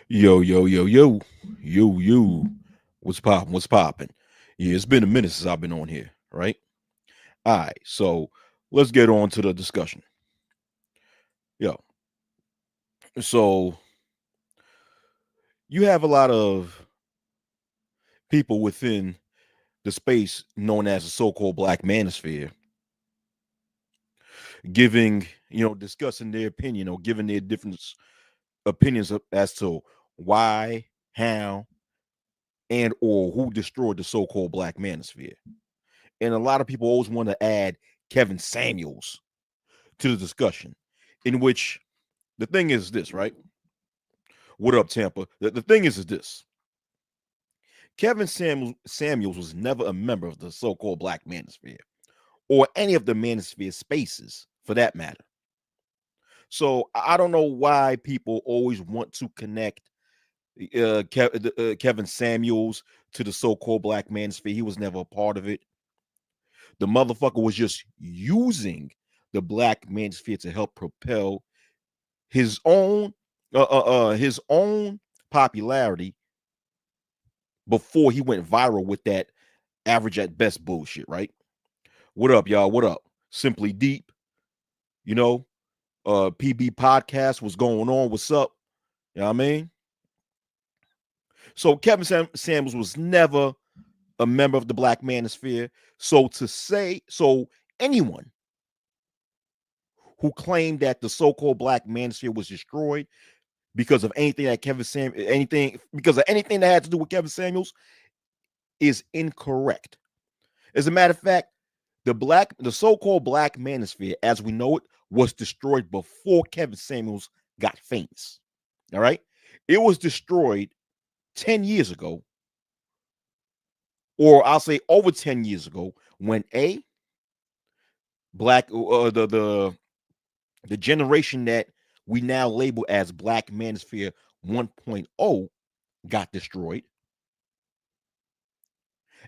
Yo, yo, yo, yo, yo. What's poppin'? What's poppin'? Yeah, it's been a minute since I've been on here, right? All right, so let's get on to the discussion. Yo, so you have a lot of people within the space known as the so-called Black Manosphere giving, discussing their opinion or giving their different opinions as to why, how, and or who destroyed the so-called Black Manosphere. And a lot of people always want to add Kevin Samuels to the discussion, in which the thing is this, right? What up, Tampa? The thing is this. Samuels was never a member of the so-called Black Manosphere or any of the Manosphere spaces for that matter. So I don't know why people always want to connect Kevin Samuels to the so-called Black Manosphere. He was never a part of it. The motherfucker was just using the Black Manosphere to help propel his own his own popularity before he went viral with that average at best bullshit, right? What up, y'all? What up? Simply Deep, you know, PB podcast, what's going on? What's up? You know what I mean? So Kevin Samuels was never a member of the Black Manosphere. So anyone who claimed that the so-called Black Manosphere was destroyed because of anything that had to do with Kevin Samuels is incorrect. As a matter of fact, the so-called Black Manosphere, as we know it, was destroyed before Kevin Samuels got famous. All right, it was destroyed 10 years ago, or I'll say over 10 years ago, when black the generation that we now label as Black Manosphere 1.0 got destroyed,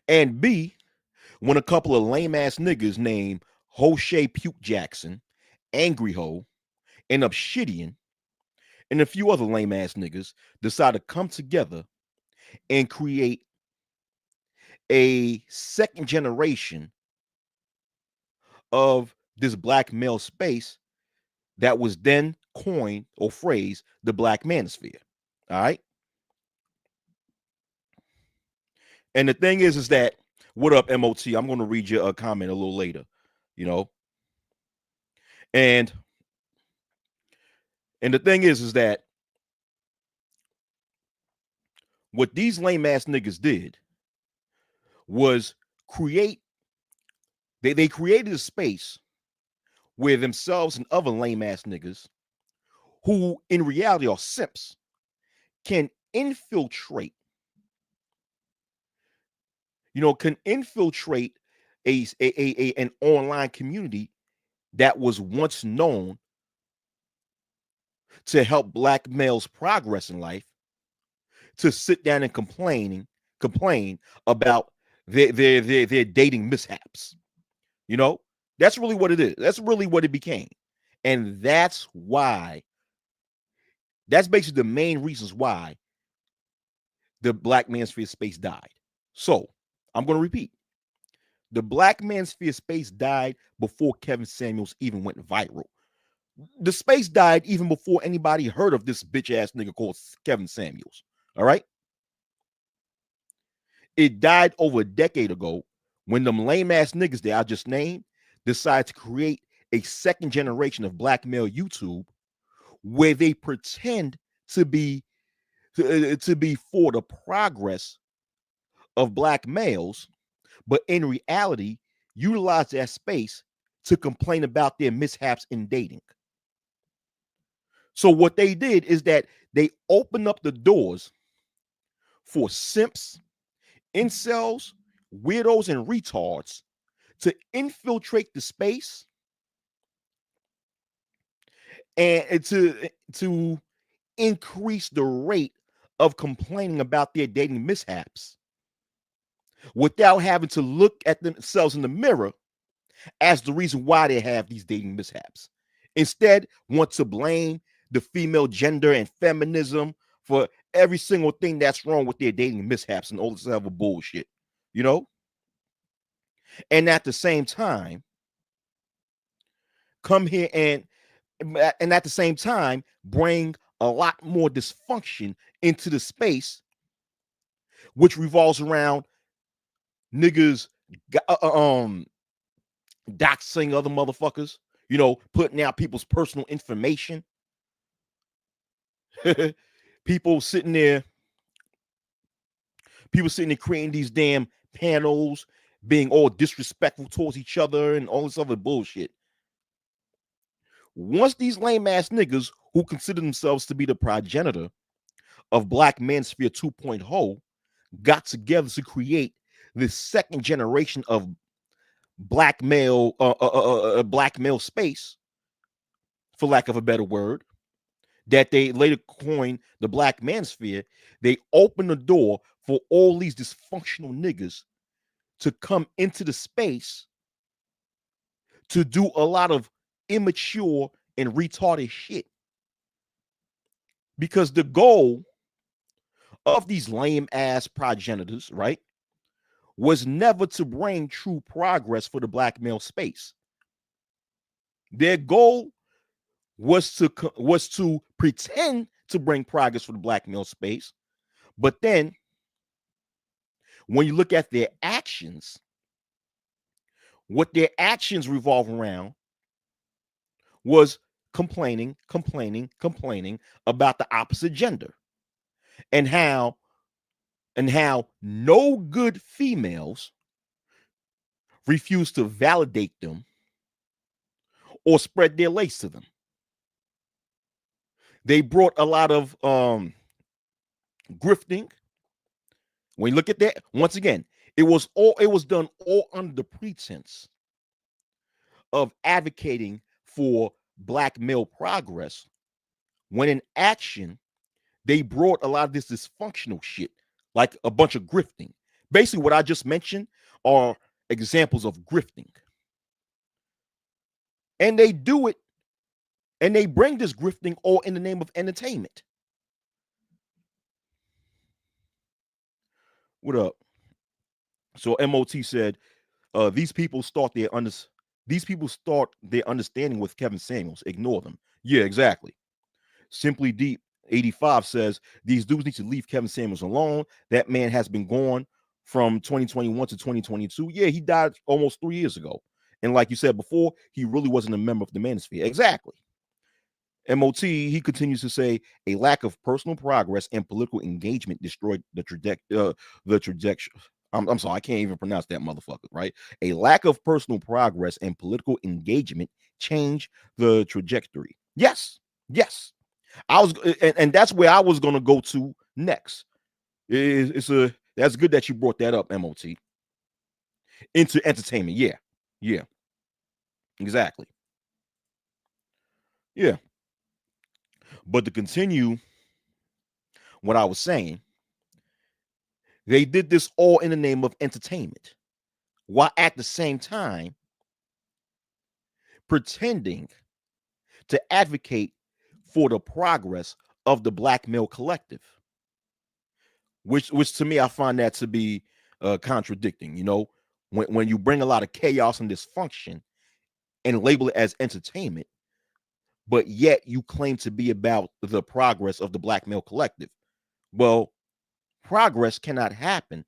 and B, when a couple of lame ass niggas named Hoshay Puke Jackson, Angry Ho, and Obsidian, and a few other lame ass niggas decided to come together and create a second generation of this black male space that was then coined or phrased the Black Manosphere. All right. And the thing is that, what up, MOT? I'm going to read you a comment a little later, you know. And the thing is that what these lame ass niggas did was create they created a space where themselves and other lame ass niggas who in reality are simps can infiltrate, can infiltrate an online community that was once known to help black males progress in life, to sit down and complain about their dating mishaps. You know, that's really what it is. That's really what it became. And that's basically the main reasons why the Black Manosphere space died. So I'm going to repeat. The Black Manosphere space died before Kevin Samuels even went viral. The space died even before anybody heard of this bitch ass nigga called Kevin Samuels. All right. It died over a decade ago when them lame ass niggas that I just named decided to create a second generation of black male YouTube where they pretend to be to be for the progress of black males, but in reality, utilize that space to complain about their mishaps in dating. So what they did is that they opened up the doors for simps, incels, weirdos, and retards to infiltrate the space and to increase the rate of complaining about their dating mishaps without having to look at themselves in the mirror as the reason why they have these dating mishaps. Instead, want to blame the female gender and feminism for every single thing that's wrong with their dating mishaps and all this other bullshit, you know? And at the same time, come here and at the same time bring a lot more dysfunction into the space, which revolves around niggas doxing other motherfuckers, putting out people's personal information. people sitting there people sitting there creating these damn panels, being all disrespectful towards each other and all this other bullshit. Once these lame ass niggas who consider themselves to be the progenitor of Black Manosphere 2.0 got together to create this second generation of black male space, for lack of a better word, that they later coined the Black Manosphere, they opened the door for all these dysfunctional niggas to come into the space to do a lot of immature and retarded shit. Because the goal of these lame ass progenitors, right, was never to bring true progress for the black male space. Their goal was to pretend to bring progress for the black male space, but then when you look at their actions, what their actions revolve around was complaining about the opposite gender, and how no good females refuse to validate them or spread their lace to them. They brought a lot of grifting. When you look at that, once again, it was done all under the pretense of advocating for black male progress, when in action they brought a lot of this dysfunctional shit, like a bunch of grifting. Basically, what I just mentioned are examples of grifting. And they do it, and they bring this grifting all in the name of entertainment. What up? So MOT said, these people start their understanding with Kevin Samuels. Ignore them. Yeah, exactly. Simply Deep 85 says these dudes need to leave Kevin Samuels alone. That man has been gone from 2021 to 2022. Yeah, he died almost 3 years ago. And like you said before, he really wasn't a member of the Manosphere. Exactly. MOT, he continues to say, a lack of personal progress and political engagement destroyed the trajectory. I'm sorry, I can't even pronounce that motherfucker, right? A lack of personal progress and political engagement changed the trajectory. Yes, yes. And that's where I was gonna go to next. That's good that you brought that up, MOT. Into entertainment. Yeah, yeah, exactly. Yeah. But to continue what I was saying, they did this all in the name of entertainment, while at the same time pretending to advocate for the progress of the black male collective, which to me, I find that to be contradicting. When you bring a lot of chaos and dysfunction and label it as entertainment, but yet you claim to be about the progress of the black male collective. Well, progress cannot happen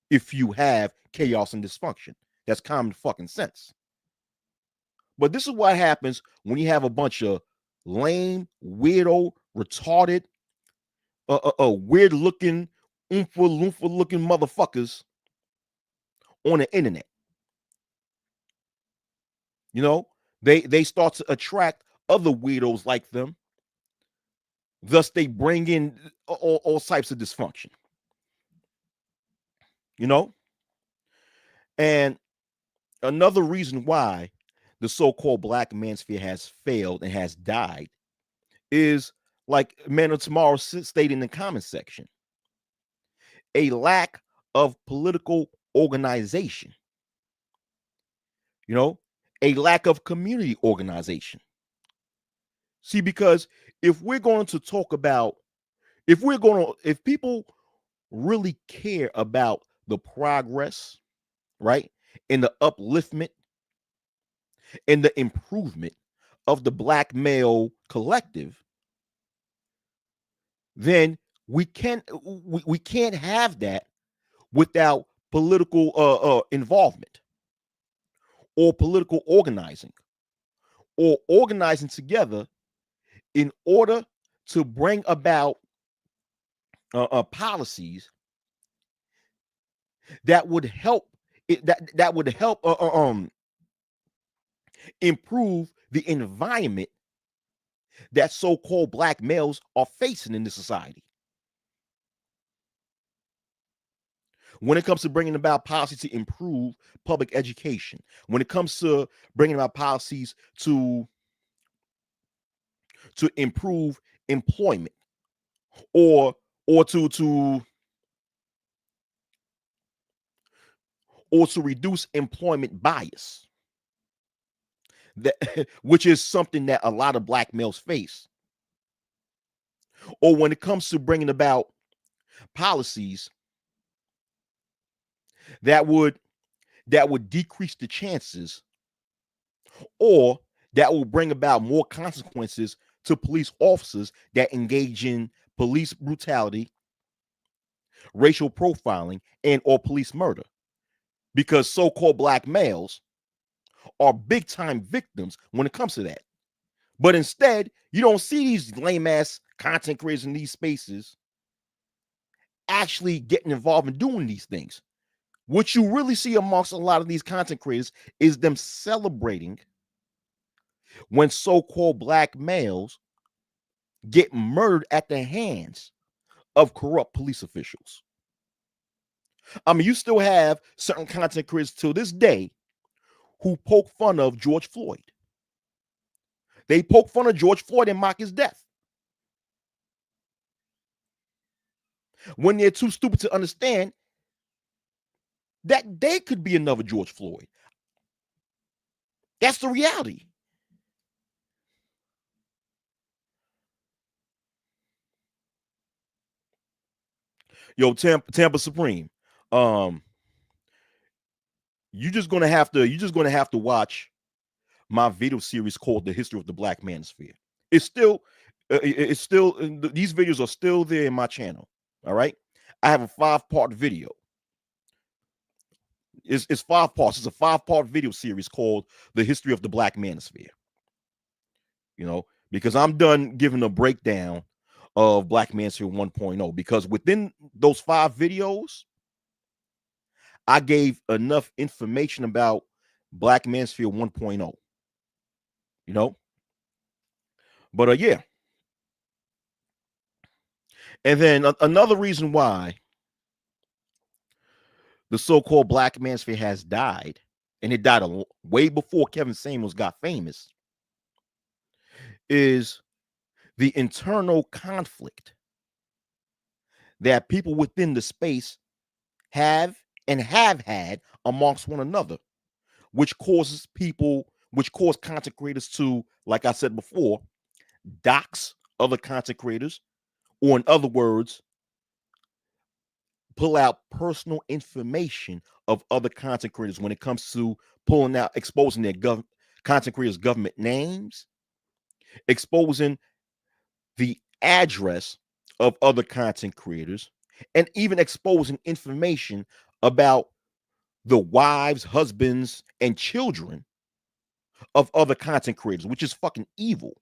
if you have chaos and dysfunction. That's common fucking sense. But this is what happens when you have a bunch of lame, weirdo, retarded, weird looking, oompa loompa looking motherfuckers on the internet. They start to attract other weirdos like them. Thus, they bring in all types of dysfunction. And another reason why the so-called Black Manosphere has failed and has died is, like Man of Tomorrow stated in the comment section, a lack of political organization, a lack of community organization. See, because if we're going to talk about, If people really care about the progress, right, and the upliftment and the improvement of the black male collective, then we can't have that without political involvement or political organizing or organizing together in order to bring about policies that would help that would help improve the environment that so-called black males are facing in this society. When it comes to bringing about policies to improve public education, when it comes to bringing about policies to improve employment or or to reduce employment bias, that which is something that a lot of black males face, or when it comes to bringing about policies that would decrease the chances, or that will bring about more consequences to police officers that engage in police brutality, racial profiling, and or police murder, because so-called black males are big time victims when it comes to that. But instead, you don't see these lame ass content creators in these spaces actually getting involved in doing these things. What you really see amongst a lot of these content creators is them celebrating when so-called black males get murdered at the hands of corrupt police officials. I mean, you still have certain content creators to this day who poke fun of George Floyd. They poke fun of George Floyd and mock his death when they're too stupid to understand that they could be another George Floyd. That's the reality. Yo, Tampa Supreme. Um, you're just gonna have to watch my video series called "The History of the Black Manosphere." It's still, these videos are still there in my channel. All right, I have a 5-part video. It's 5 parts. It's a 5-part video series called "The History of the Black Manosphere." You know, because I'm done giving a breakdown of Black Manosphere 1.0, because within those 5 videos, I gave enough information about Black Manosphere 1.0. You know, but yeah. And then another reason why the so-called Black Manosphere has died, and it died way before Kevin Samuels got famous, is the internal conflict that people within the space have and have had amongst one another, which cause content creators to, like I said before, dox other content creators, or in other words, pull out personal information of other content creators when it comes to exposing their content creators' government names, exposing the address of other content creators, and even exposing information about the wives, husbands, and children of other content creators, which is fucking evil.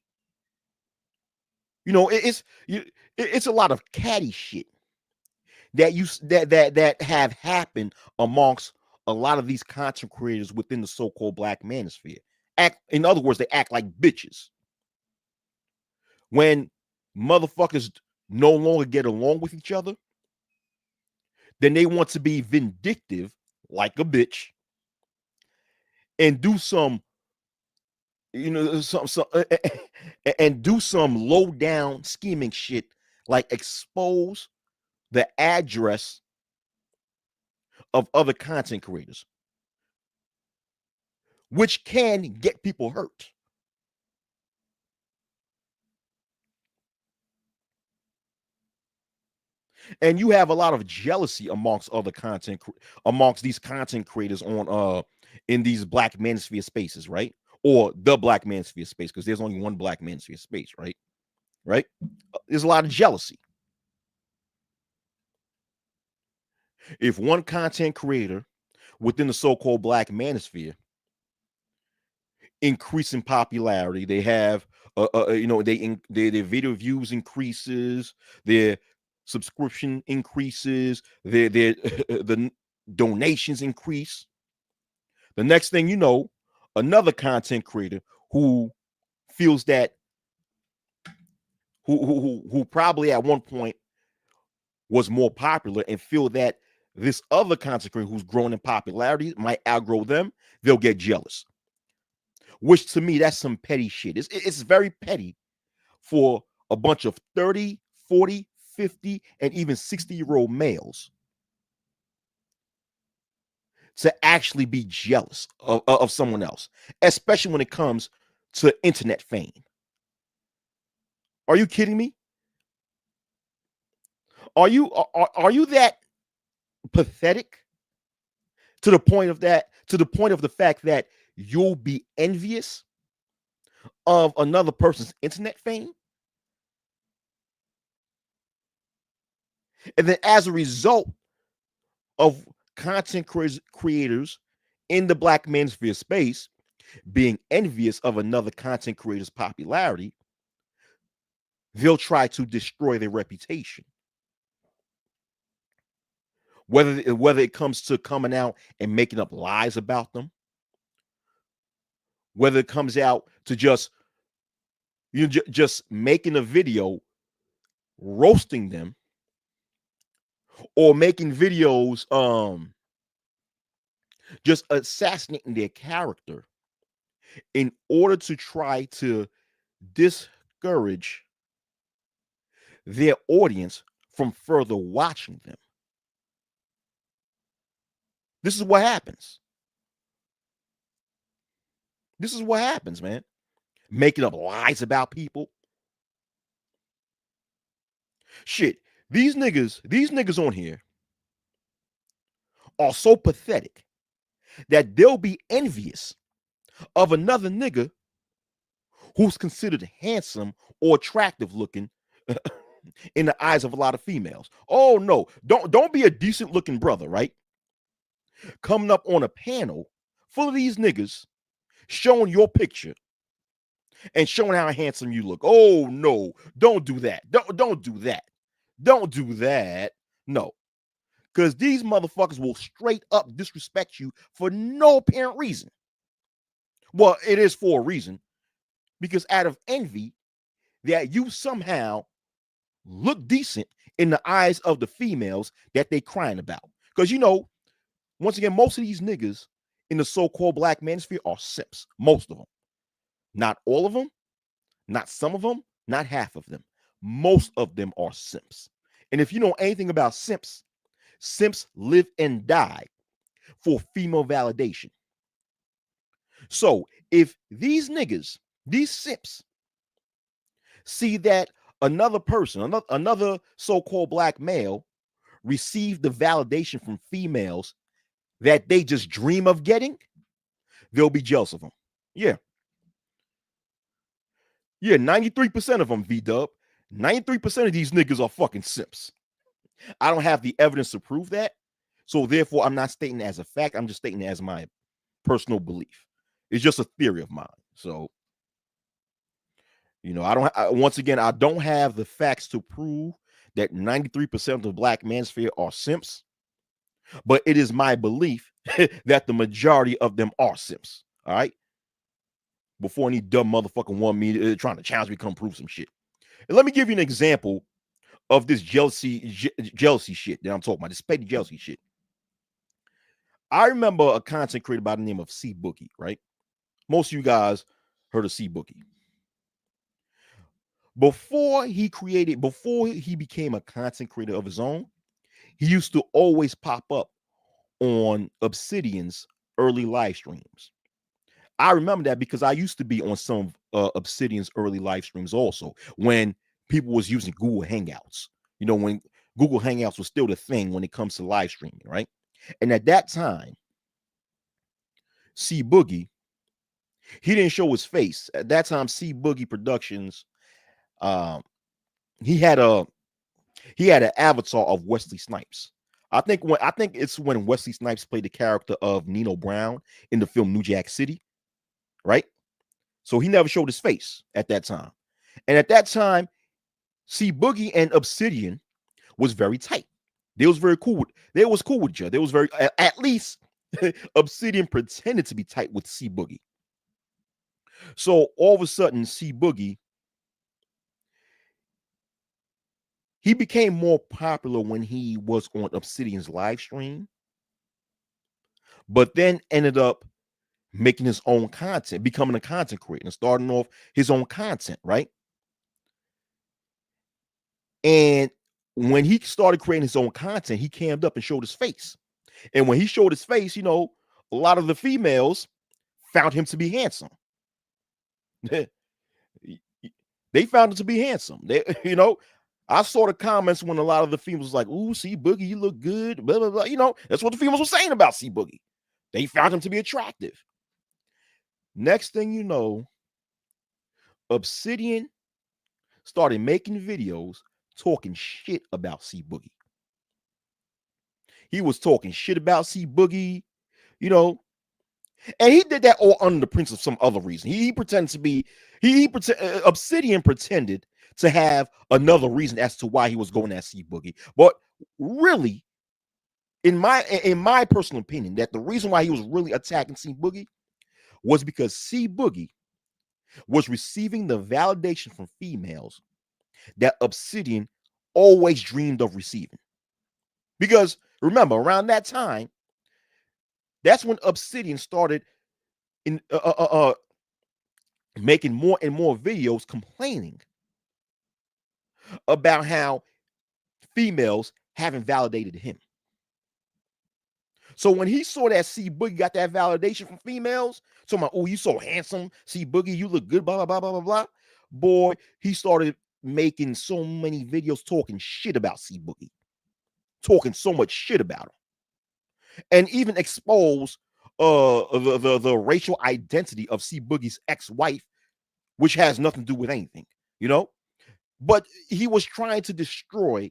You know, it's a lot of catty shit that have happened amongst a lot of these content creators within the so-called Black Manosphere. In other words, they act like bitches when motherfuckers no longer get along with each other. Then they want to be vindictive like a bitch and do some, and do some low down scheming shit, like expose the address of other content creators, which can get people hurt. And you have a lot of jealousy amongst other amongst these content creators on in these Black Manosphere spaces, right? Or the Black Manosphere space, because there's only one Black Manosphere space, right? Right? There's a lot of jealousy. If one content creator within the so-called Black Manosphere increase in popularity, they have their video views increases, their subscription increases, their the donations increase. The next thing you know, another content creator who feels that who probably at one point was more popular and feel that this other content creator who's grown in popularity might outgrow them, they'll get jealous. Which to me, that's some petty shit. It's very petty for a bunch of 30, 40, 50, and even 60-year-old males to actually be jealous of someone else, especially when it comes to internet fame. Are you kidding me? Are you that pathetic to the point of the fact that you'll be envious of another person's internet fame? And then as a result of content creators in the Black Manosphere space being envious of another content creator's popularity, they'll try to destroy their reputation. Whether it comes to coming out and making up lies about them, whether it comes out to just just making a video roasting them, or making videos just assassinating their character in order to try to discourage their audience from further watching them. This is what happens. This is what happens, man. Making up lies about people. Shit, these niggas on here are so pathetic that they'll be envious of another nigga who's considered handsome or attractive looking in the eyes of a lot of females. Oh no, don't be a decent looking brother, right? Coming up on a panel full of these niggas showing your picture and showing how handsome you look. Oh no, don't do that. Don't do that. Don't do that. No. Because these motherfuckers will straight up disrespect you for no apparent reason. Well, it is for a reason. Because out of envy that you somehow look decent in the eyes of the females that they crying about. Because once again, most of these niggas in the so-called Black Manosphere are simps. Most of them. Not all of them, not some of them, not half of them. Most of them are simps. And if you know anything about simps, simps live and die for female validation. So if these niggas, these simps, see that another person, another so-called black male receive the validation from females that they just dream of getting, they'll be jealous of them. Yeah. Yeah, 93% of them, V-Dub. 93% of these niggas are fucking simps. I don't have the evidence to prove that. So therefore, I'm not stating it as a fact. I'm just stating it as my personal belief. It's just a theory of mine. So, once again, I don't have the facts to prove that 93% of the Black Manosphere are simps, but it is my belief that the majority of them are simps. All right. Before any dumb motherfucker want me trying to challenge me, come prove some shit. And let me give you an example of this jealousy shit that I'm talking about. This petty jealousy shit. I remember a content creator by the name of C Bookie, right? Most of you guys heard of C Bookie. Before he became a content creator of his own, he used to always pop up on Obsidian's early live streams. I remember that because I used to be on some Obsidian's early live streams also when people was using Google Hangouts. When Google Hangouts was still the thing when it comes to live streaming, right? And at that time, C Boogie, he didn't show his face. At that time, C Boogie Productions, um, he had a he had an avatar of Wesley Snipes. I think it's when Wesley Snipes played the character of Nino Brown in the film New Jack City, right? So he never showed his face at that time. And at that time, C Boogie and Obsidian was very tight. They was very cool. They was cool with each other. They was very at least Obsidian pretended to be tight with C Boogie. So all of a sudden, C Boogie, he became more popular when he was on Obsidian's live stream, but then ended up making his own content, becoming a content creator and starting off his own content, right? And when he started creating his own content, he cammed up and showed his face. And when he showed his face, you know, a lot of the females found him to be handsome. They found him to be handsome. They, you know, I saw the comments when a lot of the females was like, "Ooh, C Boogie, you look good." Blah blah blah. You know, that's what the females were saying about C Boogie. They found him to be attractive. Next thing you know, Obsidian started making videos talking shit about C Boogie. He was talking shit about C Boogie, you know, and he did that all under the pretense of some other reason. He pretended to be Obsidian pretended to have another reason as to why he was going at C Boogie, but really, in my personal opinion, that the reason why he was really attacking C Boogie was because C Boogie was receiving the validation from females that Obsidian always dreamed of receiving. Because remember, around that time, that's when Obsidian started in making more and more videos complaining about how females haven't validated him. So when he saw that C Boogie got that validation from females, so my, oh, you so handsome, C Boogie, you look good, blah blah blah blah blah blah. Boy, he started making so many videos talking shit about C Boogie, talking so much shit about him, and even expose the racial identity of C Boogie's ex-wife, which has nothing to do with anything, you know. But he was trying to destroy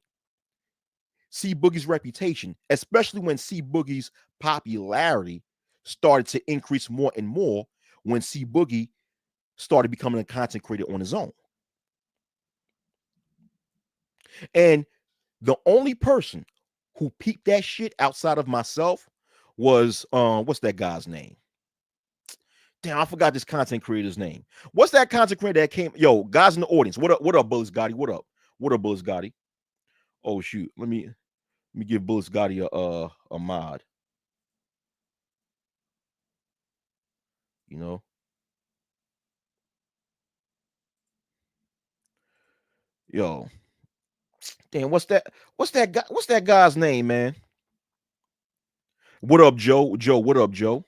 C Boogie's reputation, especially when C Boogie's popularity started to increase more and more when C Boogie started becoming a content creator on his own. And the only person who peeped that shit outside of myself was what's that guy's name? Damn, I forgot this content creator's name. What's that content creator that came? Yo, guys in the audience, what up, Bullis Gotti? What up, Bullis Gotti? Oh shoot, let me give Bullis Gotti a mod. You know, yo, damn, What's that guy? What's that guy's name, man? What up, Joe? Joe, what up, Joe?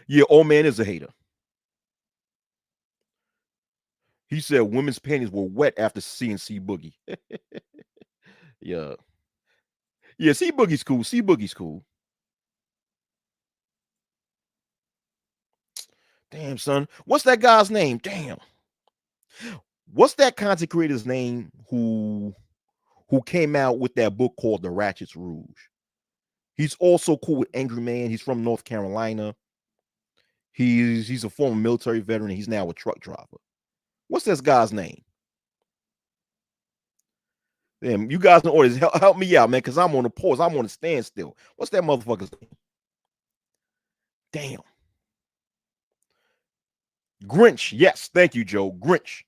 Yeah, old man is a hater. He said women's panties were wet after seeing C Boogie. Yeah, yeah, C Boogie's cool. C Boogie's cool. Damn, son, what's that guy's name? Damn, what's that content creator's name who came out with that book called The Ratchet's Rouge? He's also cool with Angry Man. He's from North Carolina. He's a former military veteran. He's now a truck driver. What's this guy's name? Damn, you guys in the audience, help me out, man, because I'm on a pause. I'm on a standstill. What's that motherfucker's name? Damn. Grinch. Yes, thank you, Joe. Grinch.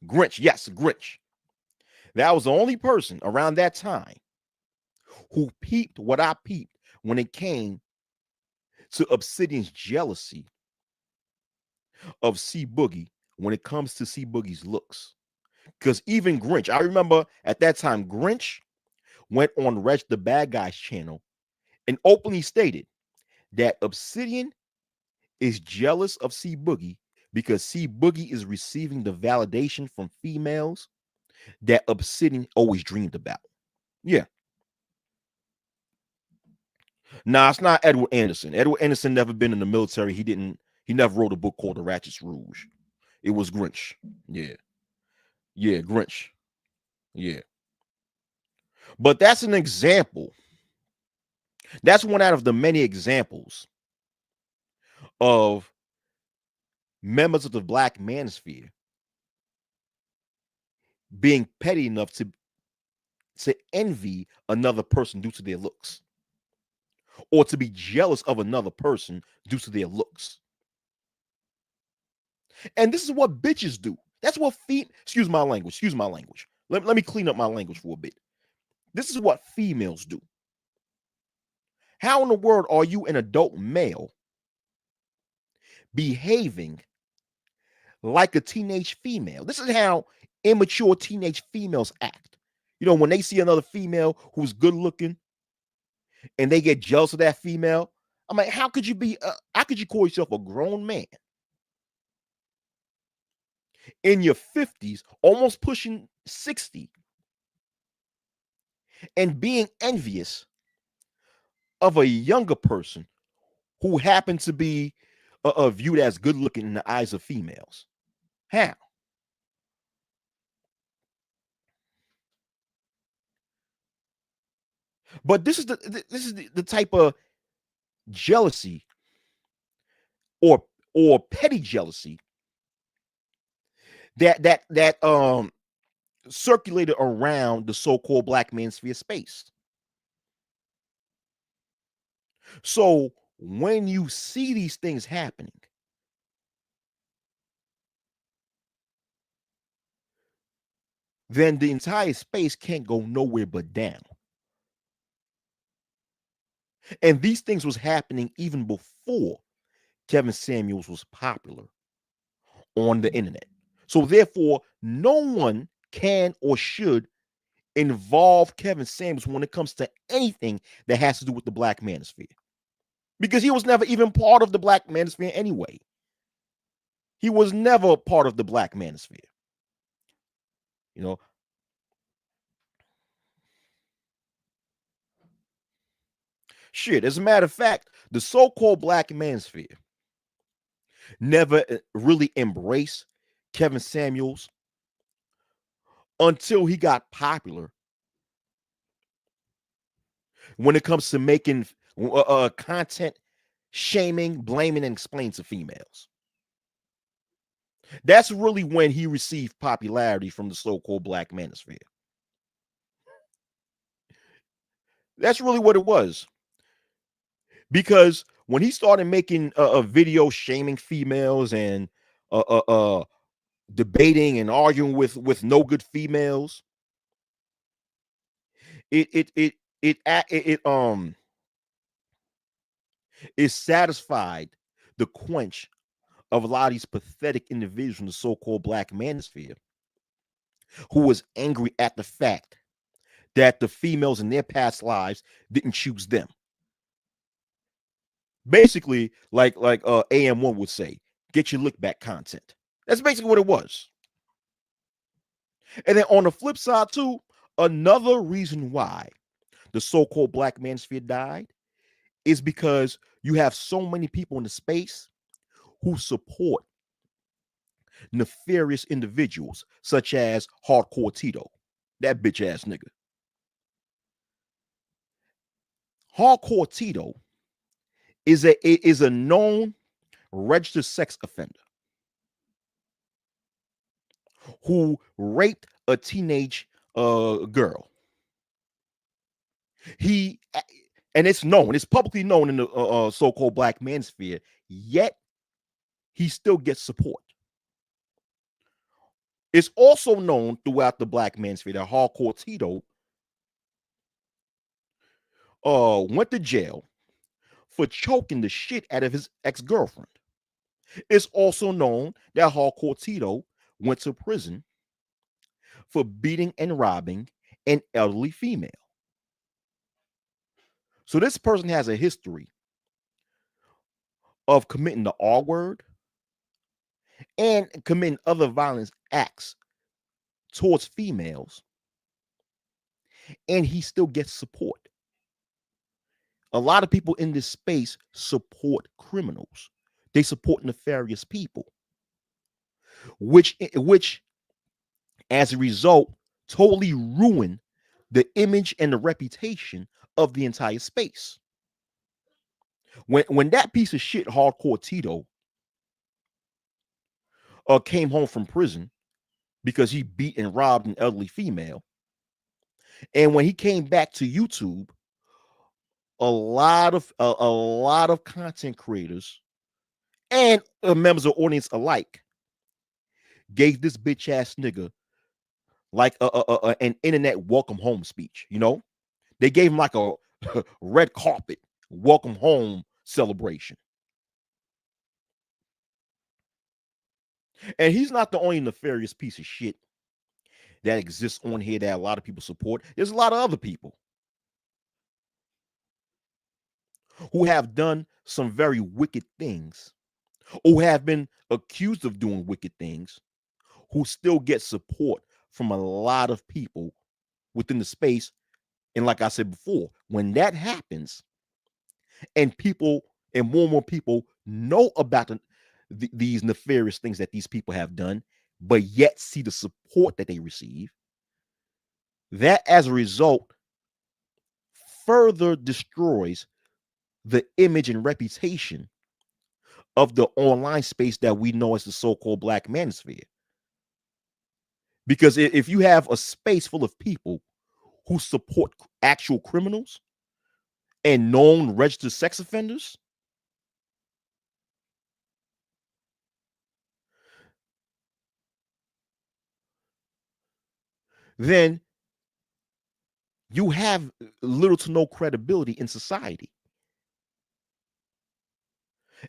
Grinch. Yes, Grinch. That was the only person around that time who peeped what I peeped when it came to Obsidian's jealousy of C Boogie when it comes to C Boogie's looks. Because even Grinch, I remember at that time, Grinch went on Reg the Bad Guy's channel and openly stated that Obsidian is jealous of C Boogie because C Boogie is receiving the validation from females that Obsidian always dreamed about. Yeah. Nah, it's not Edward Anderson. Edward Anderson never been in the military. He never wrote a book called The Ratchet's Rouge. It was Grinch. Yeah. Yeah, Grinch. Yeah. But that's an example. That's one out of the many examples of members of the Black Manosphere being petty enough to envy another person due to their looks, or to be jealous of another person due to their looks. And this is what bitches do. That's what excuse my language, excuse my language. Let me clean up my language for a bit. This is what females do. How in the world are you, an adult male, behaving like a teenage female? This is how immature teenage females act. You know, when they see another female who's good looking and they get jealous of that female, I'm like, how could you call yourself a grown man in your 50s, almost pushing 60, and being envious of a younger person who happens to be viewed as good looking in the eyes of females? How? But this is the type of jealousy, or petty jealousy, that circulated around the so-called Black Manosphere space. So when you see these things happening, then the entire space can't go nowhere but down. And these things was happening even before Kevin Samuels was popular on the internet. So therefore, no one can or should involve Kevin Samuels when it comes to anything that has to do with the Black Manosphere, because he was never even part of the Black Manosphere anyway. He was never part of the Black Manosphere. You know, shit. As a matter of fact, the so-called Black Manosphere never really embraced Kevin Samuels until he got popular when it comes to making content shaming, blaming, and explaining to females. That's really when he received popularity from the so-called Black Manosphere. That's really what it was. Because when he started making a video shaming females and uh, uh, uh, debating and arguing with no good females, it it it it satisfied the quench of a lot of these pathetic individuals in the so-called Black Manosphere, who was angry at the fact that the females in their past lives didn't choose them. Basically, like AM1 would say, get your lick back content. That's basically what it was. And then on the flip side, too, another reason why the so-called Black Manosphere died is because you have so many people in the space who support nefarious individuals such as Hardcore Tito, that bitch ass nigga. Hardcore Tito is a known registered sex offender who raped a teenage girl. He and it's known, it's publicly known in the so-called Black Manosphere, yet he still gets support. It's also known throughout the Black Manosphere that Hardcore Tito went to jail for choking the shit out of his ex-girlfriend. It's also known that Hardcore Tito went to prison for beating and robbing an elderly female. So this person has a history of committing the R word and committing other violence acts towards females, and he still gets support A lot of people in this space support criminals. They support nefarious people, which as a result totally ruin the image and the reputation of the entire space. When that piece of shit hardcore Tito came home from prison because he beat and robbed an elderly female, and when he came back to YouTube, a lot of content creators and members of the audience alike gave this bitch ass nigga like an internet welcome home speech. You know, they gave him like a red carpet welcome home celebration. And he's not the only nefarious piece of shit that exists on here that a lot of people support. There's a lot of other people who have done some very wicked things, who have been accused of doing wicked things, who still get support from a lot of people within the space. And like I said before, when that happens and people and more people know about these nefarious things that these people have done, but yet see the support that they receive, that as a result further destroys the image and reputation of the online space that we know as the so-called Black Manosphere. Because if you have a space full of people who support actual criminals and known registered sex offenders, then you have little to no credibility in society.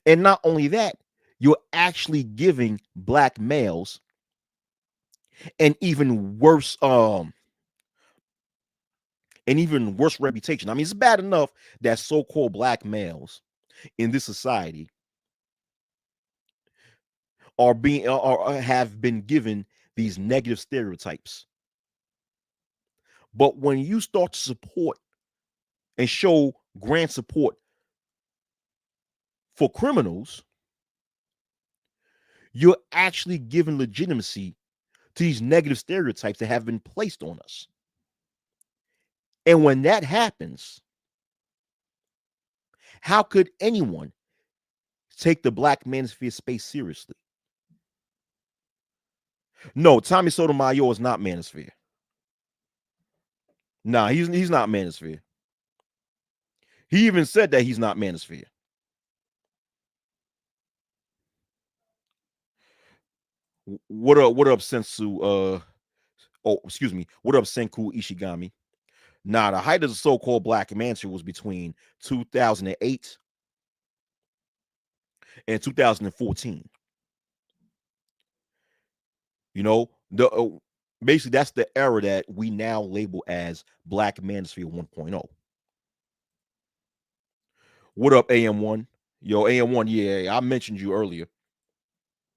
And not only that, you're actually giving Black males an even worse reputation. I mean, it's bad enough that so-called Black males in this society are being or have been given these negative stereotypes. But when you start to support and show grant support for criminals, you're actually giving legitimacy to these negative stereotypes that have been placed on us. And when that happens, how could anyone take the Black Manosphere space seriously? No, Tommy Sotomayor is not Manosphere. Nah, he's not Manosphere. He even said that he's not Manosphere. What up, Sensu? Excuse me. What up, Senku Ishigami? Nah, the height of the so-called Black Manosphere was between 2008 and 2014. You know, the basically that's the era that we now label as Black Manosphere 1.0. What up, AM1? Yo, AM1, yeah, I mentioned you earlier.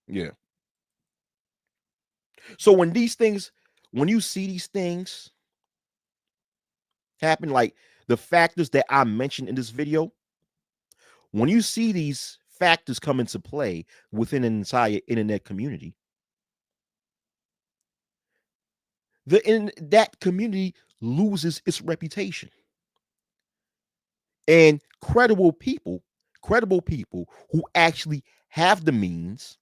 Yeah. So when you see these things happen, like the factors that I mentioned in this video, when you see these factors come into play within an entire internet community, that community loses its reputation. And credible people who actually have the means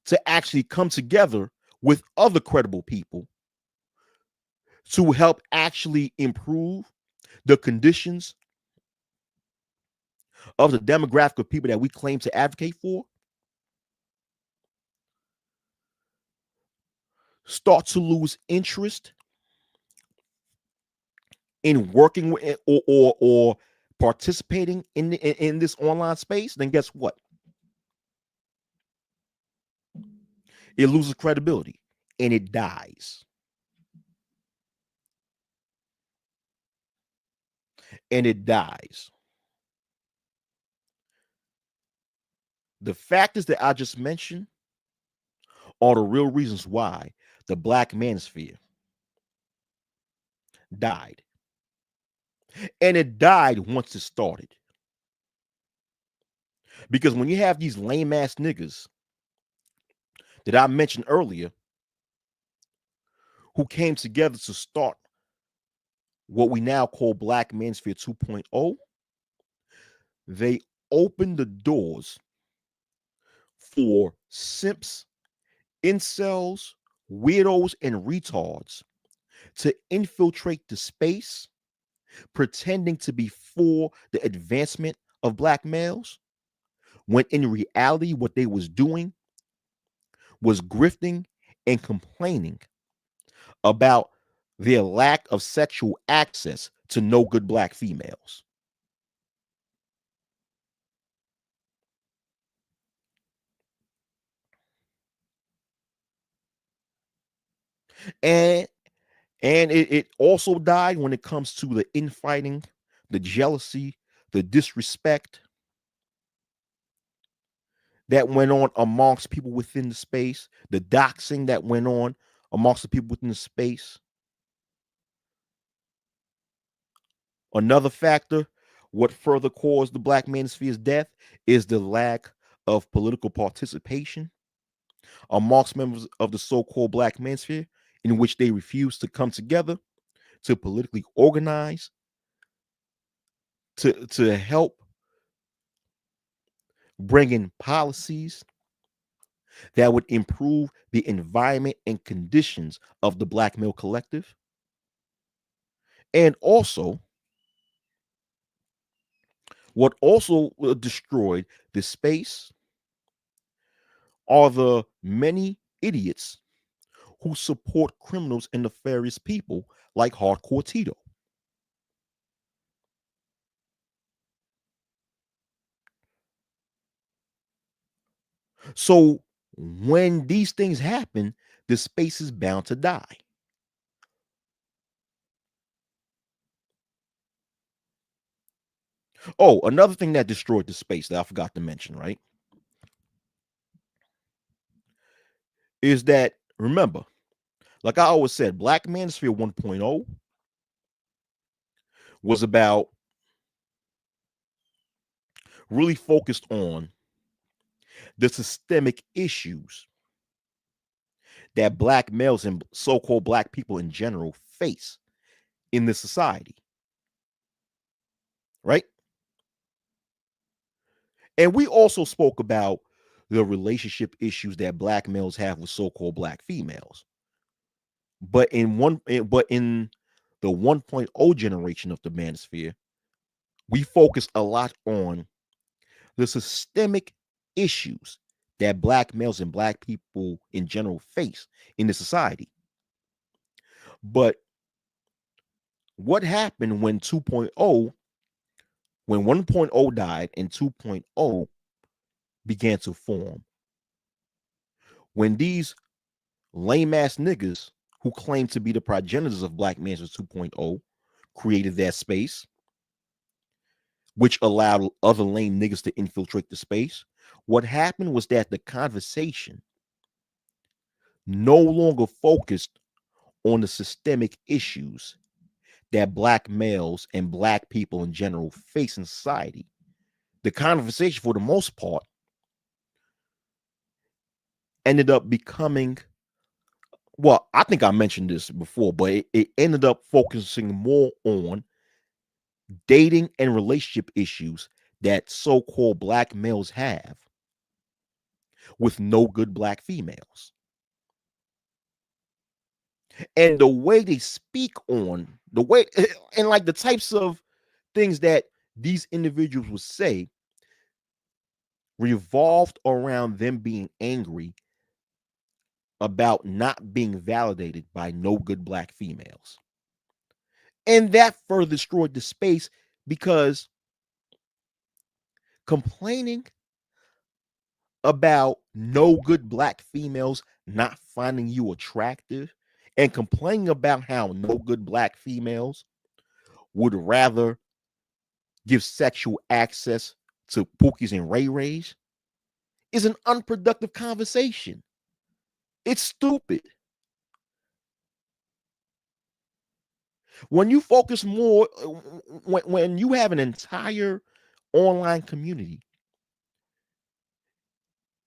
to actually come together with other credible people to help actually improve the conditions of the demographic of people that we claim to advocate for, start to lose interest in working with or participating in this online space, then guess what? It loses credibility and it dies. And it dies. The factors that I just mentioned are the real reasons why the Black Manosphere died. And it died once it started. Because when you have these lame ass niggas that I mentioned earlier who came together to start what we now call Black Manosphere 2.0, they opened the doors for simps, incels, weirdos, and retards to infiltrate the space, pretending to be for the advancement of black males, when in reality, what they was doing was grifting and complaining about their lack of sexual access to no good black females. And it also died when it comes to the infighting, the jealousy, the disrespect that went on amongst people within the space, the doxing that went on amongst the people within the space. Another factor, what further caused the Black Manosphere's death, is the lack of political participation amongst members of the so-called Black Manosphere, in which they refused to come together to politically organize to help bring in policies that would improve the environment and conditions of the black male collective. And also, what also destroyed the space are the many idiots who support criminals and nefarious people like Hardcore Tito. So when these things happen, the space is bound to die. Oh, another thing that destroyed the space that I forgot to mention, right? Is that, remember, like I always said, Black Manosphere 1.0 was about really focused on the systemic issues that black males and so-called black people in general face in this society, right? And we also spoke about the relationship issues that black males have with so-called black females. But in the 1.0 generation of the manosphere, we focus a lot on the systemic issues that black males and black people in general face in the society. But what happened when 2.0, when 1.0 died and 2.0 began to form? When these lame ass niggas who claim to be the progenitors of Black Manosphere 2.0 created that space, which allowed other lame niggas to infiltrate the space, what happened was that the conversation no longer focused on the systemic issues that black males and black people in general face in society. The conversation, for the most part, ended up becoming, well, I think I mentioned this before, but it ended up focusing more on dating and relationship issues that so-called black males have with no good black females. And the way they speak on the way and like the types of things that these individuals would say revolved around them being angry about not being validated by no good black females. And that further destroyed the space because complaining about no good black females not finding you attractive and complaining about how no good black females would rather give sexual access to Pookies and Ray Rays is an unproductive conversation. It's stupid. When you focus more, when you have an entire online community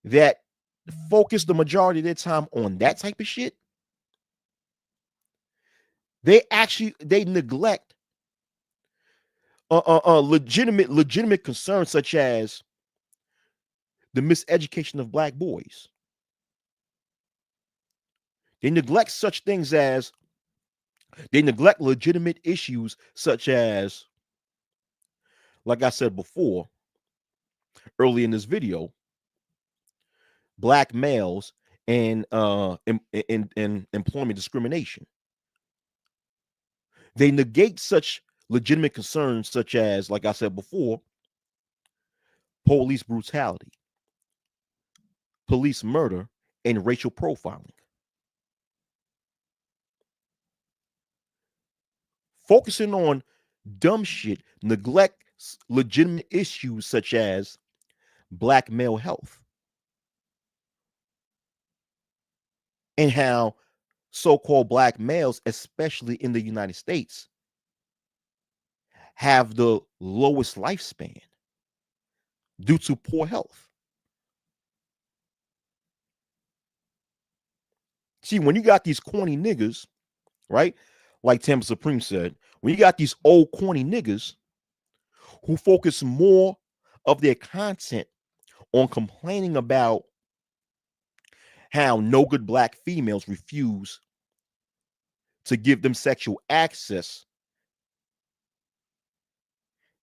that focus the majority of their time on that type of shit, they neglect legitimate concerns such as the miseducation of black boys. They neglect such things as they neglect legitimate issues such as, like I said before, early in this video, black males and in employment discrimination. They negate such legitimate concerns such as, like I said before, police brutality, police murder, and racial profiling. Focusing on dumb shit neglects legitimate issues such as black male health and how so-called black males, especially in the United States, have the lowest lifespan due to poor health. See, when you got these corny niggas, right? Like Tim Supreme said, when you got these old corny niggas who focus more of their content on complaining about how no good black females refuse to give them sexual access,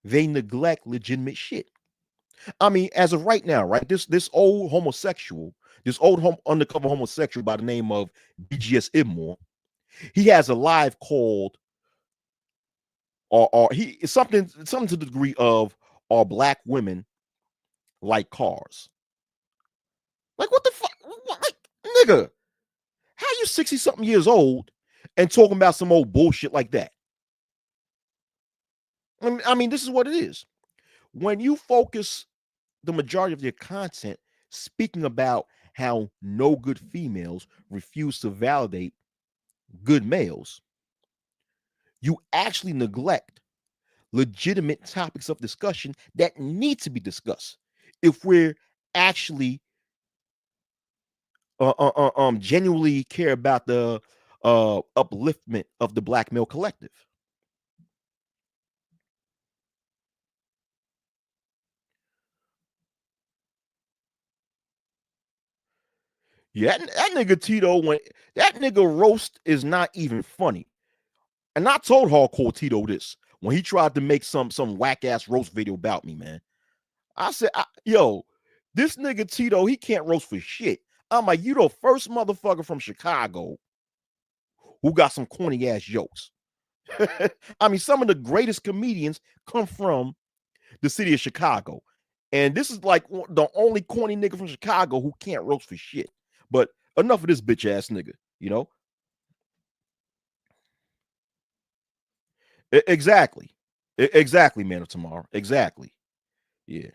they neglect legitimate shit. I mean, as of right now, right? This old homosexual, this old undercover homosexual by the name of BGS Ibmore, he has a live called or he something to the degree of are black women like cars. Like what the fuck? Like, nigga, how you 60 something years old and talking about some old bullshit like that? I mean, this is what it is. When you focus the majority of your content speaking about how no good females refuse to validate good males, you actually neglect legitimate topics of discussion that need to be discussed if we're actually genuinely care about the upliftment of the black male collective. Yeah, that nigga Tito went. That nigga roast is not even funny. And I told Hardcore Tito this when he tried to make some whack ass roast video about me, man. I said, yo, this nigga Tito, he can't roast for shit. I'm like, you the first motherfucker from Chicago who got some corny ass jokes. I mean, some of the greatest comedians come from the city of Chicago. And this is like the only corny nigga from Chicago who can't roast for shit. But enough of this bitch ass nigga, you know? Exactly. Exactly, man of tomorrow. Exactly. Yeah.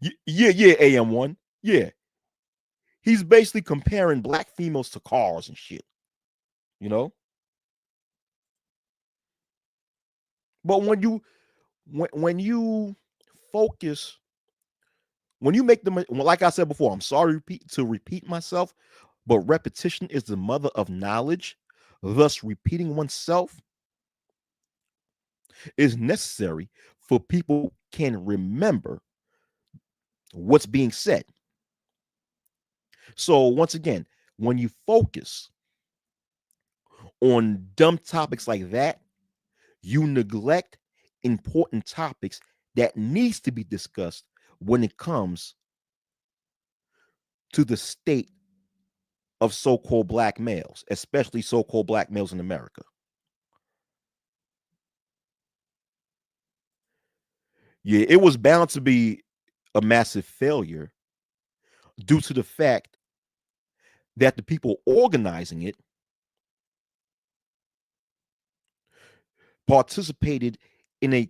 Yeah, AM1. Yeah. He's basically comparing black females to cars and shit, you know? But when you focus, when you make them like I said before, I'm sorry to repeat myself, but repetition is the mother of knowledge. Thus, repeating oneself is necessary for people can remember what's being said. So once again, when you focus on dumb topics like that, you neglect important topics that needs to be discussed when it comes to the state of so-called black males, especially so-called black males in America. Yeah, it was bound to be a massive failure due to the fact that the people organizing it participated in a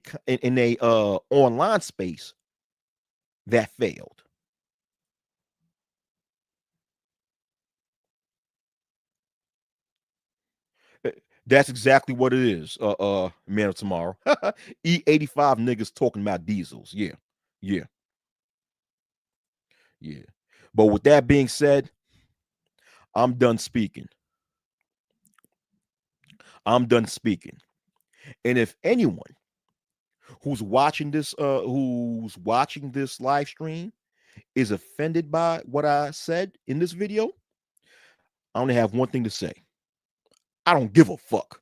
online space that failed. That's exactly what it is. Man of tomorrow. E85 niggas talking about diesels. Yeah. Yeah. Yeah. But with that being said, I'm done speaking. I'm done speaking. And if anyone who's watching this live stream is offended by what I said in this video, I only have one thing to say. I don't give a fuck.